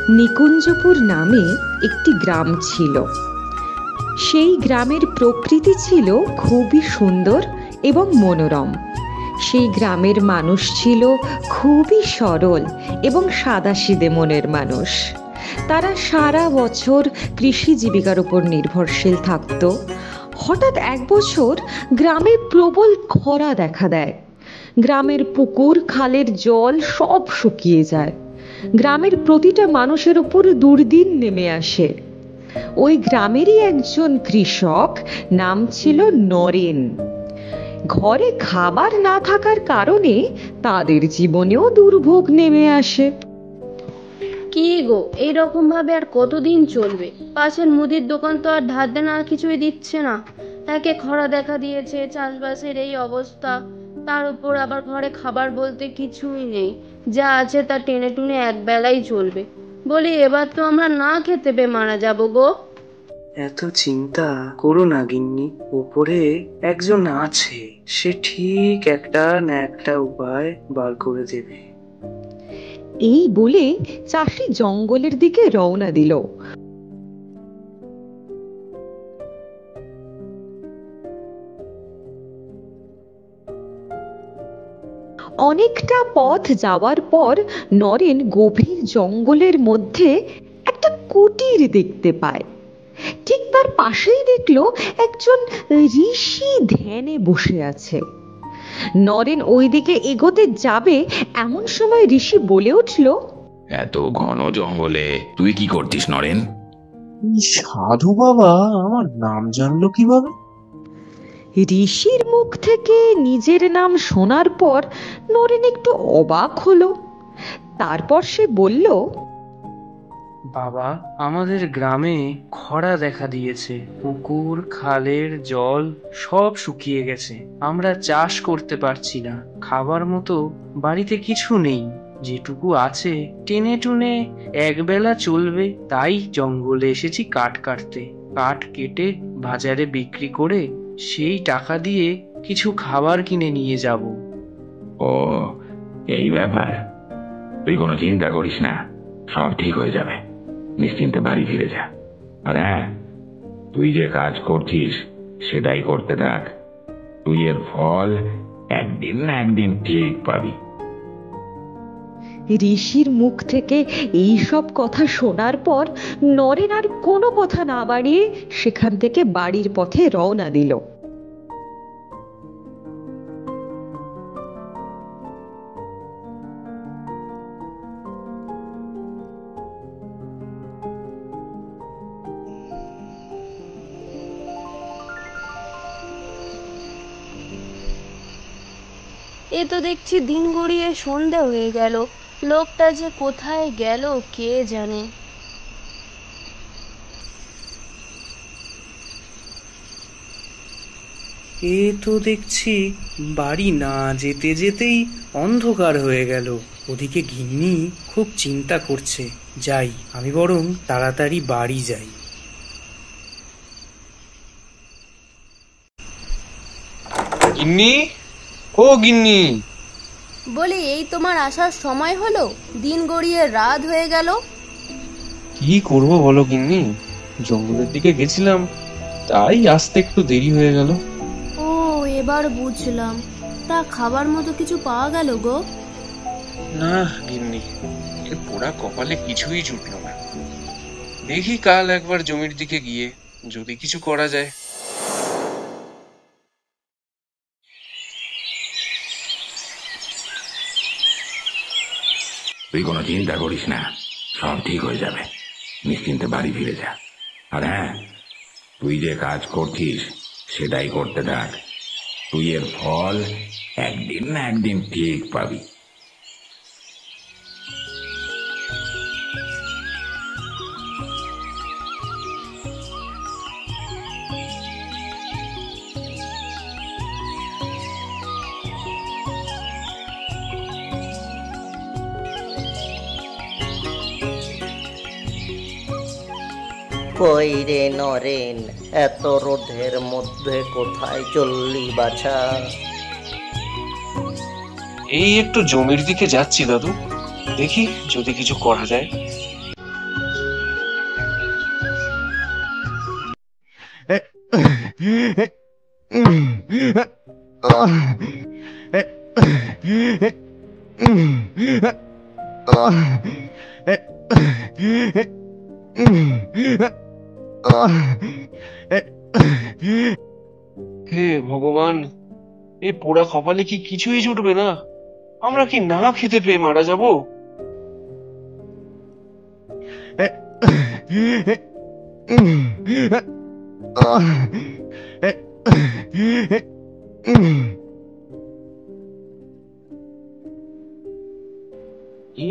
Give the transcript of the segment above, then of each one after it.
নিকুঞ্জপুর নামে একটি গ্রাম ছিল। সেই গ্রামের প্রকৃতি ছিল খুবই সুন্দর এবং মনোরম। সেই গ্রামের মানুষ ছিল খুবই সরল এবং সাদাসিধে মনের মানুষ। তারা সারা বছর কৃষি জীবিকার উপর নির্ভরশীল থাকত। হঠাৎ এক বছর গ্রামে প্রবল খরা দেখা দেয়। গ্রামের পুকুর খালের জল সব শুকিয়ে যায়। গ্রামের প্রতিটা মানুষের উপর দুর্দিন নেমে আসে। ওই গ্রামেরই একজন কৃষক, নাম ছিল নরেন। ঘরে খাবার না থাকার কারণে তাদের জীবনেও দুর্ভোগ নেমে আসে। কি গো, এইরকম ভাবে আর কতদিন চলবে? পাশের মুদির দোকান তো আর ধার দেনা কিছুই দিচ্ছে না। একে খরা দেখা দিয়েছে, চাষবাসের এই অবস্থা, তার উপর আবার ঘরে খাবার বলতে কিছুই নেই। যা আছে তা টেনে টুনে এক বেলাই চলবে। বলি, এবার তো আমরা না খেতে পেয়ে মারা যাবো গো। এত চিন্তা করো না গিন্নি, উপরে একজন আছে, সে ঠিক একটা না একটা উপায় বার করে দেবে। এই বলে চাষি জঙ্গলের দিকে রওনা দিল। অনেকটা পথ যাওয়ার পর নরেন গভীর জঙ্গলের মধ্যে একটা কুটির দেখতে পায়। ঠিক তার পাশেই দেখলো একজন ঋষি ধ্যানে বসে আছে। নরেন ওইদিকে এগোতে যাবে, এমন সময় ঋষি বলে উঠল, এত ঘন জঙ্গলে তুই কি করতিস নরেন? সাধু বাবা আমার নাম জানলো কিভাবে? ঋষির মুখ থেকে নিজের নাম শোনার পর নরেন একটু অবাক হলো। তারপর সে বলল, বাবা, আমাদের গ্রামে খরা দেখা দিয়েছে। পুকুর খালের জল সব শুকিয়ে গেছে। আমরা চাষ করতে পারছি না। খাবার মতো বাড়িতে কিছু নেই। যেটুকু আছে টেনে টুনে একবেলা চলবে। তাই জঙ্গলে এসেছি কাঠ কাটতে। কাঠ কেটে বাজারে বিক্রি করে সেই টাকা দিয়ে কিছু খাবার কিনে নিয়ে যাব। ও, এই ব্যাপার। তুই কোনো চিন্তা করিস না, সব ঠিক হয়ে যাবে। নিশ্চিন্তে বাড়ি ফিরে যা। আর হ্যাঁ, তুই যে কাজ করছিস সেটাই করতে থাক। তুই এর ফল একদিন না একদিন ঠিক পাবি। ঋষির মুখ থেকে এই সব কথা শোনার পর নরেন আর কোনো কথা না বাড়িয়ে সেখান থেকে বাড়ির পথে রওনা দিল। এ তো দেখছি দিন গড়িয়ে সন্ধে হয়ে গেল। লোকটা যে কোথায় গেল কে জানে। এ তো দেখছি বাড়ি না যেতে যেতেই অন্ধকার হয়ে গেল। ওদিকে গিন্নি খুব চিন্তা করছে। যাই, আমি বরং তাড়াতাড়ি বাড়ি যাই। গিন্নি, ও গিন্নি। বলি, এই তোমার আসার সময় হলো? দিন গড়িয়ে রাত হয়ে গেল। কি করব বলো গিন্নি, জঙ্গলের দিকে গেছিলাম, তাই আসতে একটু দেরি হয়ে গেল। ও, এবার বুঝলাম। তা খাবার মতো কিছু পাওয়া গেল গো? না গিন্নি, এর পোড়া কপালে কিছুই জুটলো না। দেখি কাল একবার জমির দিকে গিয়ে যদি কিছু করা যায়। তুই কোনো চিন্তা করিস না, সব ঠিক হয়ে যাবে। নিশ্চিন্তে বাড়ি ফিরে যা। আর হ্যাঁ, তুই যে কাজ করছিস সেটাই করতে থাক। তুই এর ফল একদিন না একদিন ঠিক পাবি। কই রে নরেন, এত রোদের মধ্যে কোথায় চললি বাছা? এই একটু জমির দিকে যাচ্ছি দাদু, দেখি যদি কিছু করা যায়। হে ভগবান, এই পোড়া কপালে কি কিছুই জুটবে না? আমরা কি না খেতে পেয়ে মারা যাব?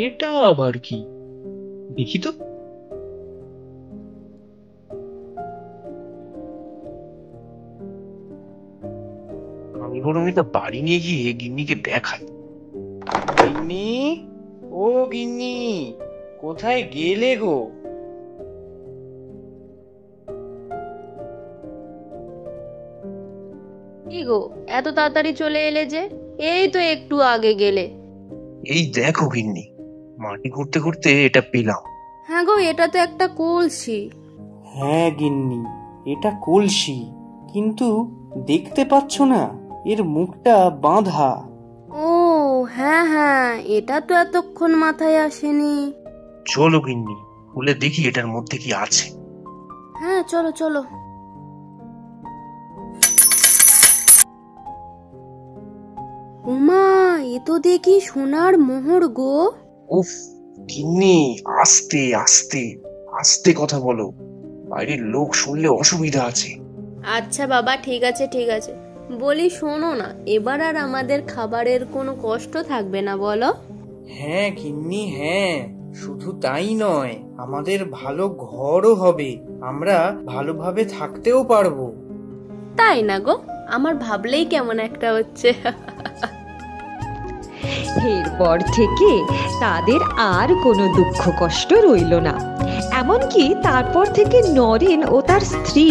এটা আবার কি? দেখি তো। আমি বরং এটা বাড়ি নিয়ে গিয়ে গিন্নিকে দেখাই। গিন্নি, ও গিন্নি, কোথায় গেলে গো? কি গো, এত তাড়াতাড়ি চলে এলে যে? এই তো একটু আগে গেলে। এই দেখো গিন্নি, মাটি ঘুরতে ঘুরতে এটা পেলাম। হ্যাঁ গো, এটা তো একটা কলসি। হ্যাঁ গিন্নি, এটা কলসি, কিন্তু দেখতে পাচ্ছ না এর মুখটা বাঁধা। ও হ্যাঁ হ্যাঁ, এটা তো এতক্ষণ মাথায় আসেনি। চলো গিন্নি, খুলে দেখি এটার মধ্যে কি আছে। হ্যাঁ চলো চলো। উমা, এ তো দেখি সোনার মোহর গো। উফ গিন্নি, আস্তে আস্তে আস্তে কথা বলো, বাইরের লোক শুনলে অসুবিধা আছে। আচ্ছা বাবা, ঠিক আছে ঠিক আছে। বলি শোনো না, এবার আর আমাদের খাবারের কোনো কষ্ট থাকবে না বলো? হ্যাঁ গিন্নি, হ্যাঁ, শুধু তাই নয়, আমাদের ভালো ঘরও হবে, আমরা ভালোভাবে থাকতেও পারবো। তাই না গো, আমার ভাবলেই কেমন একটা হচ্ছে। এরপর থেকে তাদের আর কোনো দুঃখ কষ্ট রইল না। এমনকি তারপর থেকে নরেন ও তার স্ত্রী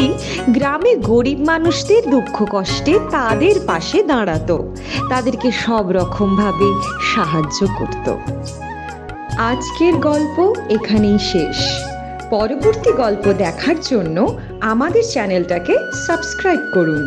গ্রামে গরিব মানুষদের দুঃখ কষ্টে তাদের পাশে দাঁড়াতো, তাদেরকে সব রকমভাবে সাহায্য করত। আজকের গল্প এখানেই শেষ। পরবর্তী গল্প দেখার জন্য আমাদের চ্যানেলটাকে সাবস্ক্রাইব করুন।